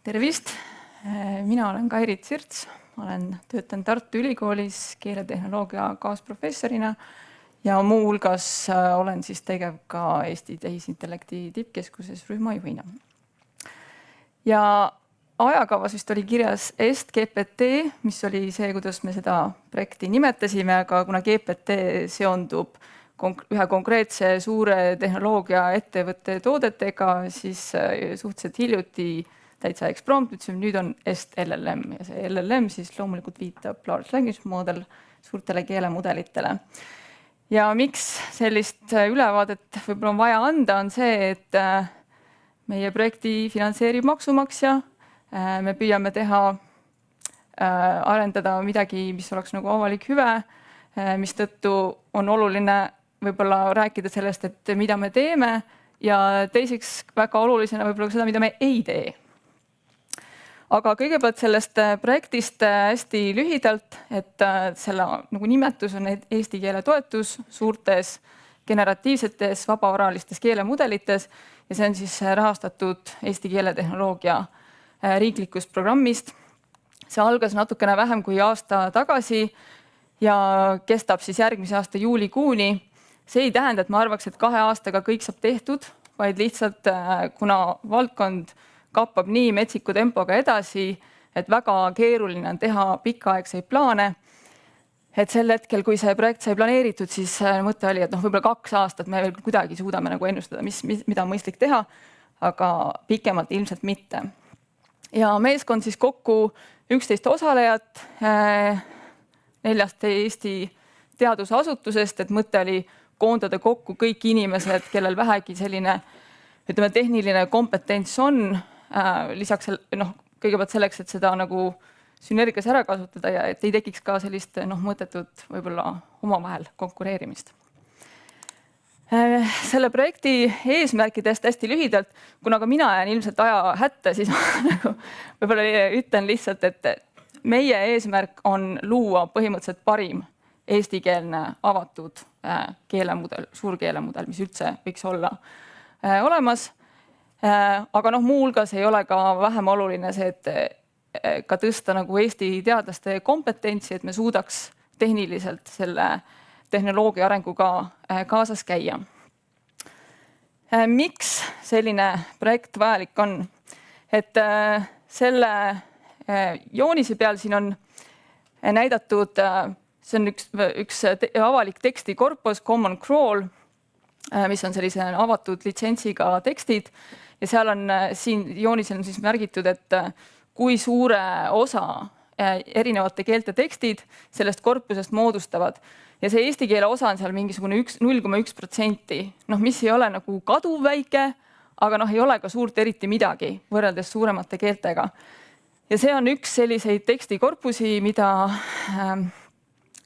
Tervist! Mina olen Kairit Sirts, töötan Tartu Ülikoolis keeletehnoloogia kaasprofessorina ja muu hulgas olen siis tegev ka Eesti tehisintellekti tippkeskuses rühmajuhina. Ja ajakavas vist oli kirjas EST-GPT, mis oli see, kuidas me seda projekti nimetasime, aga kuna GPT seondub ühe konkreetse suure tehnoloogiaettevõtte toodetega, siis suhteliselt hiljuti täitsa eksprompt, ütlesime, nüüd on EST-LLM ja see LLM siis loomulikult viitab Large Language Model suurtele keelemudelitele. Ja miks sellist ülevaadet võib-olla on vaja anda, on see, et meie projekti finantseerib maksumaksja. Me püüame arendada midagi, mis oleks nagu avalik hüve, mistõttu on oluline võib-olla rääkida sellest, et mida me teeme ja teiseks väga olulisena võib-olla seda, mida me ei tee. Aga kõigepealt sellest projektist hästi lühidalt, et selle nagu nimetus on eesti keele toetus suurtes generatiivsetes vabavaralistes keelemudelites ja see on siis rahastatud Eesti keeletehnoloogia riiklikust programmist. See algas natukene vähem kui aasta tagasi ja kestab siis järgmise aasta juulikuuni. See ei tähenda, et ma arvaks, et 2 aastaga kõik saab tehtud, vaid lihtsalt kuna valdkond kappab nii metsiku tempoga edasi, et väga keeruline on teha pikaaegseid plaane. Et sel hetkel, kui see projekt sai planeeritud, siis mõte oli, et võib-olla 2 aastat me veel kuidagi suudame nagu ennustada, mida on mõistlik teha, aga pikemalt ilmselt mitte. Ja meeskond siis kokku 11 osalejat 4 Eesti teadusasutusest, et mõte oli koondada kokku kõik inimesed, kellel vähegi selline tehniline kompetents on, lisaks kõigepealt selleks, et seda nagu sünergias ära kasutada ja et ei tekiks ka sellist mõttetut võib-olla omavahel konkureerimist. Selle projekti eesmärkidest hästi lühidalt, kuna ka mina jään ilmselt aja hätta, siis võib-olla ütlen lihtsalt, et meie eesmärk on luua põhimõtteliselt parim eestikeelne avatud keelemudel, suurkeelemudel, mis üldse võiks olla olemas. Aga muu hulgas ei ole ka vähem oluline see, et ka tõsta nagu Eesti teadlaste kompetentsi, et me suudaks tehniliselt selle tehnoloogia arenguga kaasas käia. Miks selline projekt vajalik on? Et selle joonise peal siin on näidatud, see on üks avalik tekstikorpus, Common Crawl, mis on sellise avatud litsentsiga tekstid. Ja seal on siin joonisel on siis märgitud, et kui suure osa erinevate keelte tekstid sellest korpusest moodustavad. Ja see eesti keele osa on seal mingisugune 0,1%, mis ei ole nagu kaduv väike, aga ei ole ka suurt eriti midagi võrreldes suuremate keeltega. Ja see on üks selliseid tekstikorpusi, mida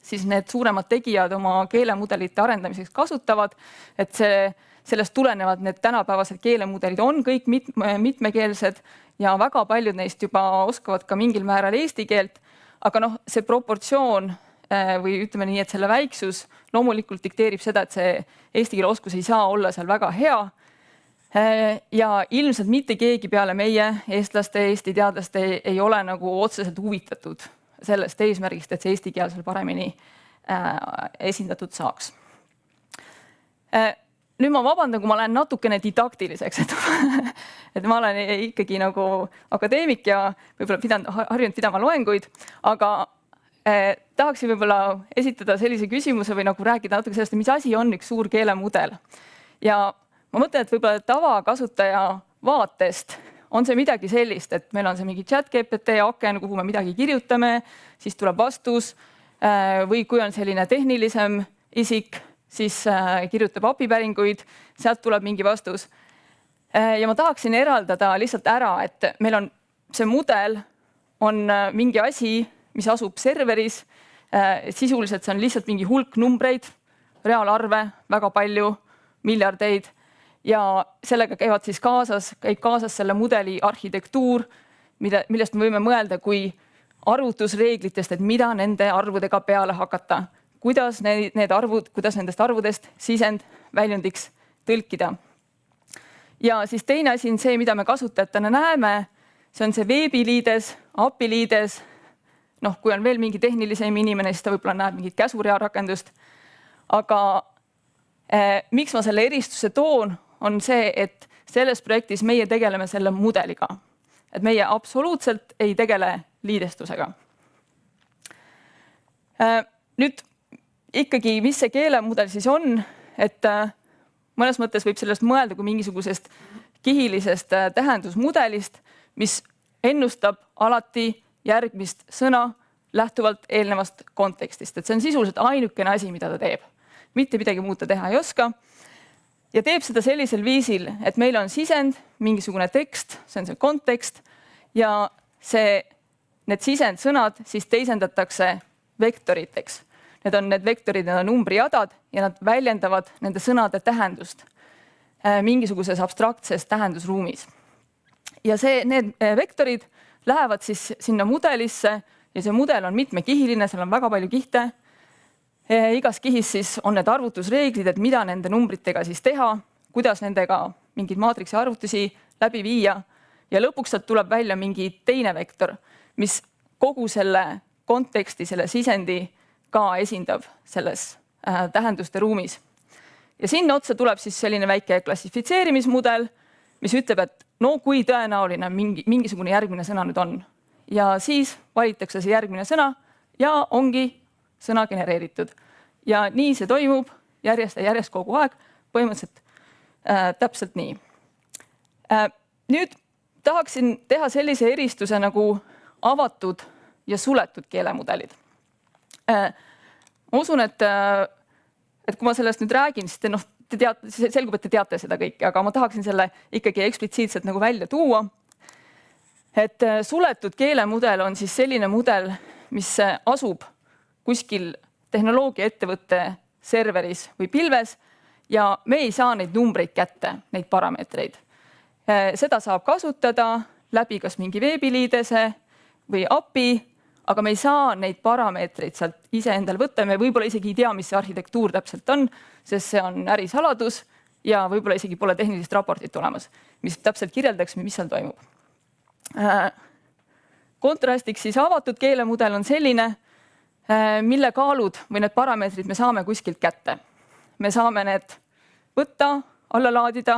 siis need suuremad tegijad oma keelemudelite arendamiseks kasutavad, et sellest tulenevad need tänapäevased keelemudelid on kõik mitmekeelsed ja väga paljud neist juba oskavad ka mingil määral eesti keelt, aga see proportsioon või ütleme nii, et selle väiksus loomulikult dikteerib seda, et see eesti keele oskus ei saa olla seal väga hea. Ja ilmselt mitte keegi peale meie eestlaste, Eesti teadlaste ei ole nagu otseselt huvitatud sellest eesmärgist, et see eesti keel seal paremini esindatud saaks. Nüüd ma vabandan, kui ma lähen natukene didaktiliseks, et ma olen ikkagi nagu akadeemik ja võib-olla harjunud pidama loenguid, aga tahaksin võib-olla esitada sellise küsimuse või nagu rääkida natuke sellest, mis asi on üks suur keelemudel. Ja ma mõtlen, et võib-olla tavakasutaja vaatest on see midagi sellist, et meil on see mingi chat-GPT aken, kuhu me midagi kirjutame, siis tuleb vastus või kui on selline tehnilisem isik, siis kirjutab API-päringuid, sealt tuleb mingi vastus. Ja ma tahaksin eraldada lihtsalt ära, et meil on see mudel on mingi asi, mis asub serveris. Sisuliselt see on lihtsalt mingi hulk numbreid, reaalarve, väga palju, miljardeid. Ja sellega käib kaasas selle mudeli arhitektuur, millest me võime mõelda kui arvutusreeglitest, et mida nende arvudega peale hakata. Kuidas nendest arvudest sisend väljundiks tõlkida. Ja siis teine asi on see, mida me kasutajatena näeme, see on see veebiliides, API-liides, kui on veel mingi tehnilisem inimene, siis ta võib-olla näeb mingit käsurea rakendust. Aga miks ma selle eristuse toon, on see, et selles projektis meie tegeleme selle mudeliga. Et meie absoluutselt ei tegele liidestusega. Nüüd ikkagi, mis see keelemudel siis on, et mõnes mõttes võib sellest mõelda kui mingisugusest kihilisest tähendusmudelist, mis ennustab alati järgmist sõna lähtuvalt eelnevast kontekstist. Et see on sisuliselt ainukene asi, mida ta teeb. Mitte midagi muud ta teha ei oska. Ja teeb seda sellisel viisil, et meil on sisend, mingisugune tekst, see on see kontekst, ja need sisendsõnad siis teisendatakse vektoriteks. Need vektorid, need on numbrijadad ja nad väljendavad nende sõnade tähendust mingisuguses abstraktses tähendusruumis. Ja need vektorid lähevad siis sinna mudelisse ja see mudel on mitmekihiline, seal on väga palju kihte. Igas kihis siis on need arvutusreeglid, et mida nende numbritega siis teha, kuidas nendega mingeid maatriksi arvutusi läbi viia ja lõpuks sealt tuleb välja mingi teine vektor, mis kogu selle konteksti, selle sisendi ka esindab selles tähenduste ruumis. Ja sinna otsa tuleb siis selline väike klassifitseerimismudel, mis ütleb, et kui tõenäoline mingisugune järgmine sõna nüüd on. Ja siis valitakse see järgmine sõna ja ongi sõna genereeritud. Ja nii see toimub järjest ja järjest kogu aeg, põhimõtteliselt täpselt nii. Nüüd tahaksin teha sellise eristuse nagu avatud ja suletud keelemudelid. Ma usun, et kui ma sellest nüüd räägin, siis selgub, et te teate seda kõike, aga ma tahaksin selle ikkagi eksplitsiitselt nagu välja tuua. Et suletud keelemudel on siis selline mudel, mis asub kuskil tehnoloogiaettevõtte serveris või pilves ja me ei saa neid numbreid kätte, neid parameetreid. Seda saab kasutada läbi kas mingi veebiliidese või API, aga me ei saa neid parameetreid sealt ise endale võtta. Me võib-olla isegi ei tea, mis see arhitektuur täpselt on, sest see on ärisaladus ja võib-olla isegi pole tehnilist raportit olemas, mis täpselt kirjeldaks, mis seal toimub. Kontrastiks siis avatud keelemudel on selline, mille kaalud või need parameetrid me saame kuskilt kätte. Me saame need võtta, alla laadida,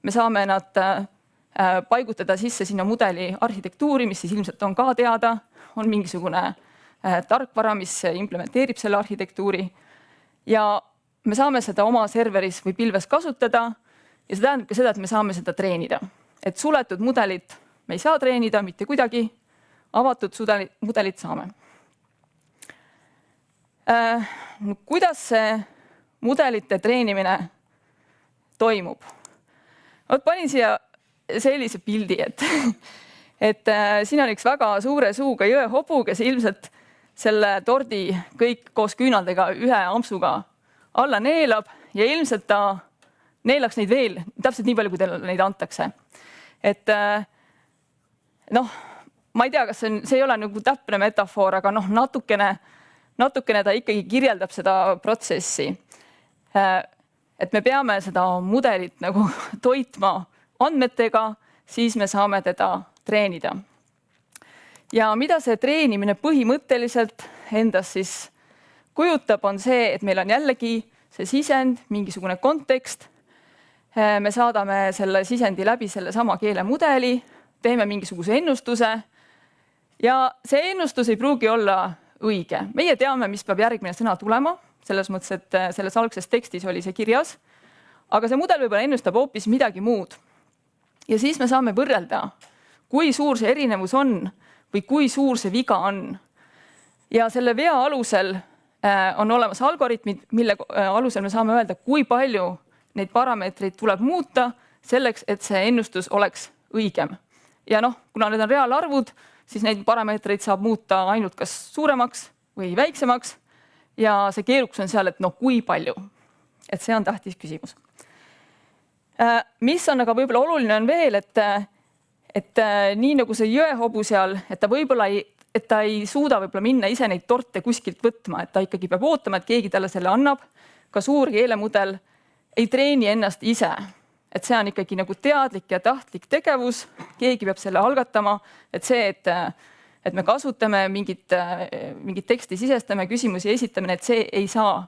me saame nad paigutada sisse sinna mudeli arhitektuuri, mis siis ilmselt on ka teada, on mingisugune tarkvara, mis implementeerib selle arhitektuuri ja me saame seda oma serveris või pilves kasutada ja see tähendab ka seda, et me saame seda treenida. Et suletud mudelit me ei saa treenida mitte kuidagi, avatud mudelit saame. Kuidas see mudelite treenimine toimub? Panin siia sellise pildi, et siin on üks väga suure suuga jõehobu, kes ilmselt selle tordi kõik koos küünaldega ühe ampsuga alla neelab ja ilmselt ta neelaks neid veel täpselt nii palju, kui teile neid antakse. Et ma ei tea, kas see ei ole nagu täpne metafoor, aga natukene ta ikkagi kirjeldab seda protsessi. Et me peame seda mudelit nagu toitma andmetega, siis me saame teda treenida. Ja mida see treenimine põhimõtteliselt endas siis kujutab, on see, et meil on jällegi see sisend, mingisugune kontekst. Me saadame selle sisendi läbi selle sama keelemudeli, teeme mingisuguse ennustuse ja see ennustus ei pruugi olla õige. Meie teame, mis peab järgmine sõna tulema, selles mõttes, et selles algses tekstis oli see kirjas, aga see mudel võib-olla ennustab hoopis midagi muud. Ja siis me saame võrrelda, kui suur see erinevus on või kui suur see viga on. Ja selle vea alusel on olemas algoritmid, mille alusel me saame öelda, kui palju neid parameetreid tuleb muuta selleks, et see ennustus oleks õigem. Ja kuna need on reaalarvud, siis neid parameetreid saab muuta ainult kas suuremaks või väiksemaks ja see keerukus on seal, et kui palju. Et see on tähtis küsimus. Mis on aga võib-olla oluline on veel, et nii nagu see jõehobu seal, et ta võib-olla ei suuda võib-olla minna ise neid torte kuskilt võtma, et ta ikkagi peab ootama, et keegi talle selle annab. Ka suur keelemudel ei treeni ennast ise. et see on ikkagi nagu teadlik ja tahtlik tegevus, keegi peab selle algatama, et see, et me kasutame mingit teksti sisestame, küsimusi esitamine, et see ei saa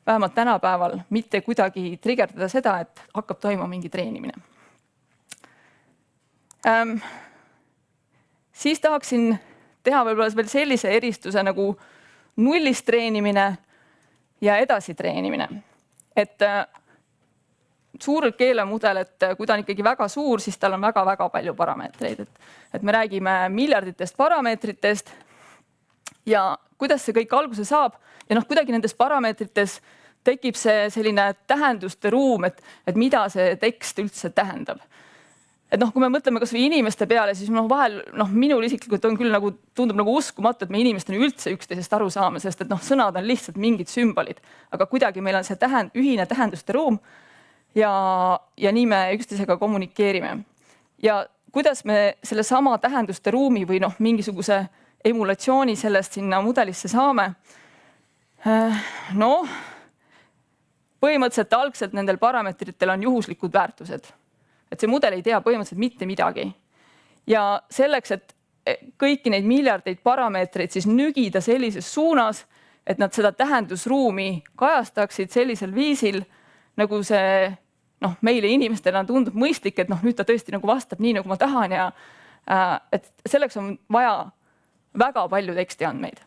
vähemalt tänapäeval mitte kuidagi trigerdada seda, et hakkab toimuma mingi treenimine. Siis tahaksin teha võib-olla veel sellise eristuse nagu nullist treenimine ja edasi treenimine. Et suur keelemudel, et kui ta on ikkagi väga suur, siis tal on väga-väga palju parameetreid. Et me räägime miljarditest parameetritest ja kuidas see kõik alguse saab ja kuidagi nendes parameetrites tekib see selline tähenduste ruum, et mida see tekst üldse tähendab. Et kui me mõtleme kas või inimeste peale, siis vahel minul isiklikult on küll tundub nagu uskumatu, et me inimestena üldse üksteisest aru saame, sest et sõnad on lihtsalt mingid sümbolid, aga kuidagi meil on see ühine tähenduste ruum ja nii me üksteisega kommunikeerime. Ja kuidas me selle sama tähenduste ruumi või mingisuguse emulatsiooni sellest sinna mudelisse saame? Põhimõtteliselt algselt nendel parameetritel on juhuslikud väärtused. Et see mudel ei tea põhimõtteliselt mitte midagi. Ja selleks, et kõiki neid miljardeid parameetreid siis nügida sellises suunas, et nad seda tähendusruumi kajastaksid sellisel viisil, nagu see meile inimestena tundub mõistlik, et nüüd ta tõesti vastab nii, nagu ma tahan ja et selleks on vaja väga palju tekstiandmeid.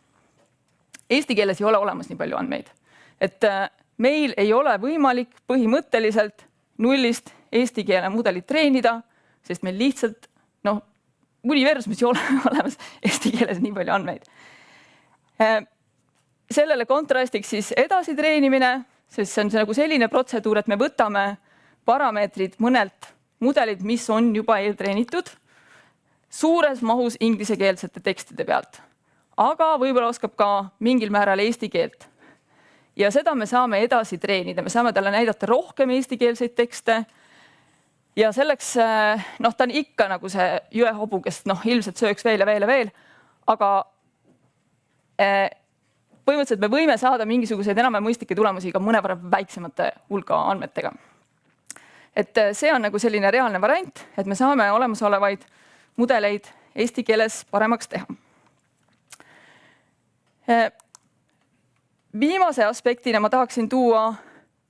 Eesti keeles ei ole olemas nii palju andmeid. Et meil ei ole võimalik põhimõtteliselt nullist eesti keele mudelit treenida, sest meil lihtsalt universumis ei ole olemas eesti keeles nii palju andmeid. Sellele kontrastiks siis edasi treenimine, sest see on selline protseduur, et me võtame parameetrid mõnelt mudelit, mis on juba eeltreenitud, suures mahus inglisekeelsete tekstide pealt, aga võib-olla oskab ka mingil määral eesti keelt. Ja seda me saame edasi treenida, me saame talle näidata rohkem eestikeelseid tekste ja selleks, ta on ikka nagu see jõehobu, kes ilmselt sööks veel ja veel ja veel, aga põhimõtteliselt me võime saada mingisuguseid enam mõistlikke tulemusi ka mõnevõrra väiksemate hulga andmetega. Et see on selline reaalne variant, et me saame olemasolevaid mudeleid eesti keeles paremaks teha. Viimase aspektina ma tahaksin tuua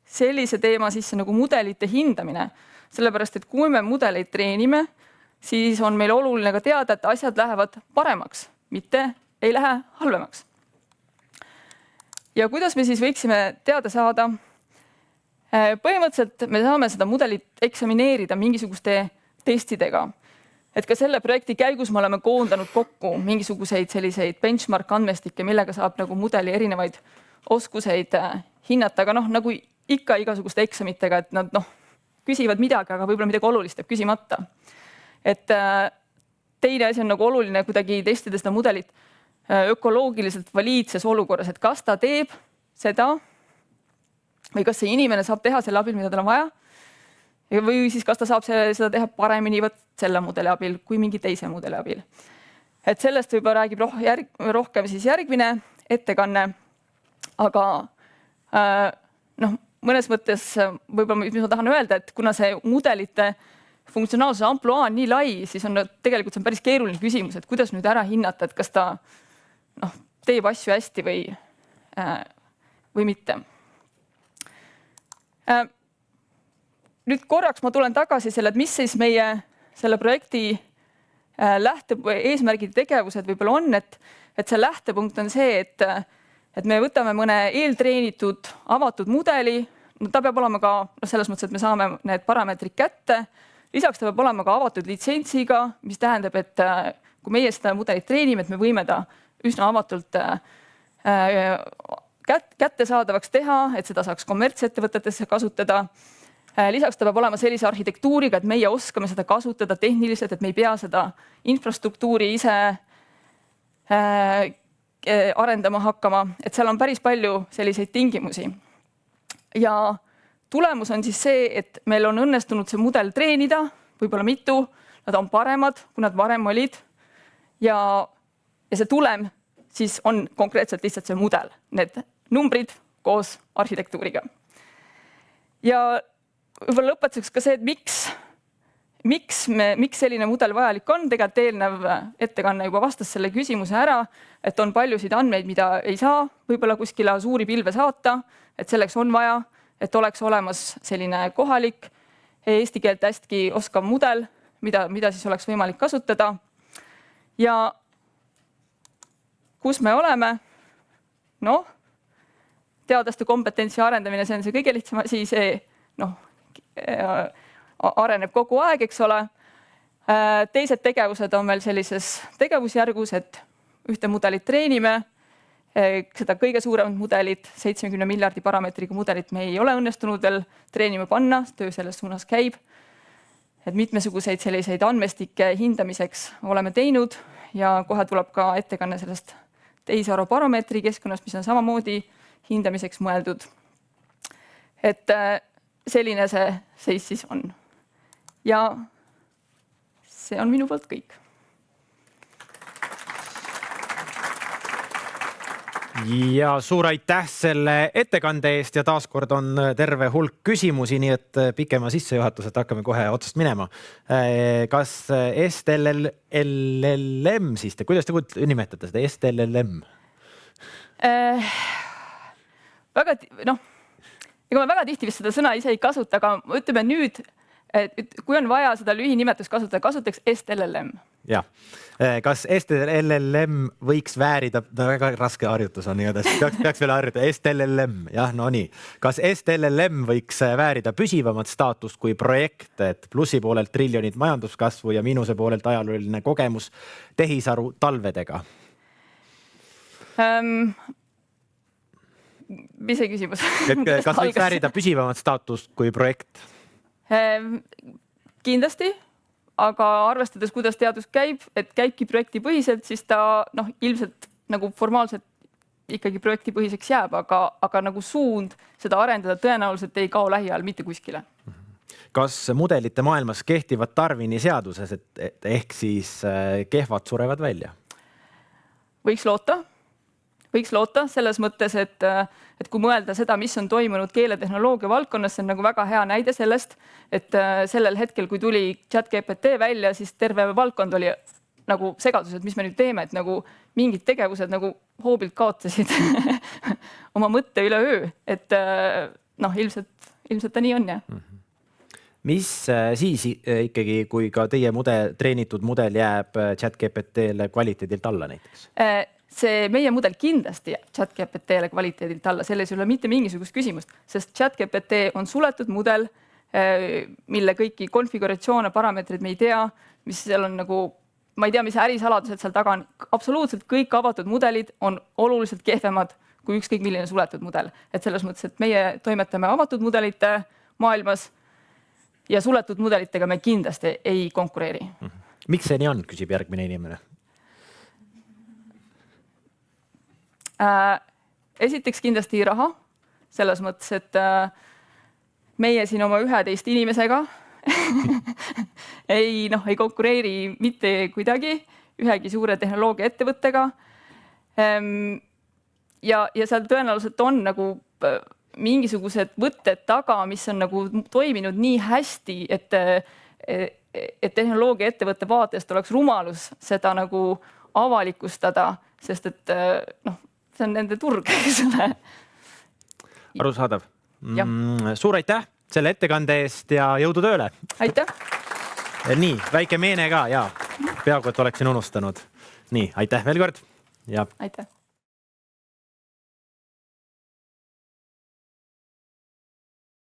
sellise teema sisse nagu mudelite hindamine, sellepärast et kui me mudeleid treenime, siis on meil oluline ka teada, et asjad lähevad paremaks, mitte ei lähe halvemaks. Ja kuidas me siis võiksime teada saada? Põhimõtteliselt me saame seda mudelit eksamineerida mingisuguste testidega. Et ka selle projekti käigus me oleme koondanud kokku mingisuguseid selliseid benchmark andmestikke, millega saab mudeli erinevaid oskuseid hinnata, aga nagu ikka igasuguste eksamitega, et nad küsivad midagi, aga võib-olla midagi olulist jääb küsimata. Et teine asi on oluline kuidagi testida seda mudelit ökoloogiliselt valiidses olukorras, et kas ta teeb seda või kas see inimene saab teha selle abil, mida tal on vaja, või siis kas ta saab seda teha paremini selle mudeli abil kui mingi teise mudeli abil. Et sellest võib-olla räägib rohkem siis järgmine ettekanne, aga mõnes mõttes võib-olla, mis ma tahan öelda, et kuna see mudelite funktsionaalsuse ampluaa on nii lai, siis on tegelikult see on päris keeruline küsimus, et kuidas nüüd ära hinnata, et kas ta teeb asju hästi või mitte. Nüüd korraks ma tulen tagasi selle, et mis siis meie selle projekti eesmärgid tegevused võib-olla on, et see lähtepunkt on see, et me võtame mõne eeltreenitud avatud mudeli, ta peab olema ka selles mõttes, et me saame need parameetrid kätte, lisaks ta peab olema ka avatud litsentsiga, mis tähendab, et kui meie seda mudelit treenime, et me võime ta üsna avatult kättesaadavaks teha, et seda saaks kommertsettevõtetesse kasutada. Lisaks ta peab olema sellise arhitektuuriga, et meie oskame seda kasutada tehniliselt, et me ei pea seda infrastruktuuri ise arendama hakkama, et seal on päris palju selliseid tingimusi. Ja tulemus on siis see, et meil on õnnestunud see mudel treenida, võib-olla mitu, nad on paremad, kui nad varem olid. Ja see tulem siis on konkreetselt lihtsalt see mudel, need numbrid koos arhitektuuriga. Ja võib-olla lõpetuseks ka see, et miks selline mudel vajalik on. Tegelikult eelnev ettekanne juba vastas selle küsimuse ära, et on paljusid andmeid, mida ei saa võib-olla kuskile suuri pilve saata, et selleks on vaja, et oleks olemas selline kohalik eesti keelt hästi oskav mudel, mida siis oleks võimalik kasutada. Ja kus me oleme? Noh, teadlaste kompetentsi arendamine, see on see kõige lihtsam asi, see areneb kogu aeg, eks ole. Teised tegevused on meil sellises tegevusjärgus, et ühte mudelit treenime, seda kõige suuremat mudelit, 70 miljardi parameetriga mudelit me ei ole õnnestunud veel treenima panna, töö selles suunas käib. Et mitmesuguseid selliseid andmestike hindamiseks oleme teinud ja kohe tuleb ka ettekanne sellest tehisaru parameetri keskkonnast, mis on samamoodi hindamiseks mõeldud. Et selline see seis siis on. Ja see on minu poolt kõik. Ja suur aitäh selle ettekande eest ja taaskord on terve hulk küsimusi, nii et pikema sissejuhatused hakkame kohe otsast minema. Kas STLLM siis, kuidas te nimetate seda? STLLM? Ega ma väga tihti vist seda sõna ise ei kasuta, aga ütleme nüüd, et kui on vaja seda lühinimetust kasutada, kasutaks STLLM. Ja. Kas STLLM võiks väärida, väga raske harjutus on, peaks veel harjutada, STLLM, jah, no nii. Kas STLLM võiks väärida püsivamat staatust kui projekt, et plussi poolelt triljonid majanduskasvu ja miinuse poolelt ajalooline kogemus tehisaru talvedega? Mis see küsimus? Kas võiks väärida püsivamat staatust kui projekt? Kindlasti. Aga arvestades, kuidas teadus käib, et käibki projektipõhiselt, siis ta ilmselt nagu formaalselt ikkagi projektipõhiseks jääb, aga nagu suund seda arendada tõenäoliselt ei kao lähiajal mitte kuskile. Kas mudelite maailmas kehtivad Darwini seaduses, et ehk siis kehvad surevad välja? Võiks loota selles mõttes, et kui mõelda seda, mis on toimunud keeletehnoloogia valdkonnas, see on nagu väga hea näide sellest, et sellel hetkel, kui tuli ChatGPT välja, siis terve valdkond oli nagu segadus, et mis me nüüd teeme, et nagu mingid tegevused nagu hoobilt kaotasid oma mõtte üleöö, et ilmselt ta nii on, jah. Mis siis ikkagi, kui ka teie treenitud mudel jääb ChatGPT-le kvaliteedilt alla näiteks? See meie mudel kindlasti jääb ChatGPT-le kvaliteedilt alla, selles ei ole mitte mingisugust küsimust, sest ChatGPT on suletud mudel, mille kõiki konfiguratsioone, parameetrid me ei tea, mis seal on nagu, ma ei tea, mis ärisaladused seal taga on. Absoluutselt kõik avatud mudelid on oluliselt kehvemad kui ükskõik milline suletud mudel. Et selles mõttes, et meie toimetame avatud mudelite maailmas ja suletud mudelitega me kindlasti ei konkureeri. Miks see nii on, küsib järgmine inimene? Esiteks kindlasti raha, selles mõttes, et meie siin oma 11 inimesega ei konkureeri mitte kuidagi ühegi suure tehnoloogia ettevõttega. Ja seal tõenäoliselt on nagu mingisugused võtted taga, mis on nagu toiminud nii hästi, et tehnoloogia ettevõtte vaatest oleks rumalus seda nagu avalikustada, sest et see on nende turg. Arusaadav. Suur aitäh selle ettekande eest ja jõudu tööle. Aitäh. Nii, väike meene ka ja peaaegu, et oleksin unustanud. Nii, aitäh veel kord. Ja. Aitäh.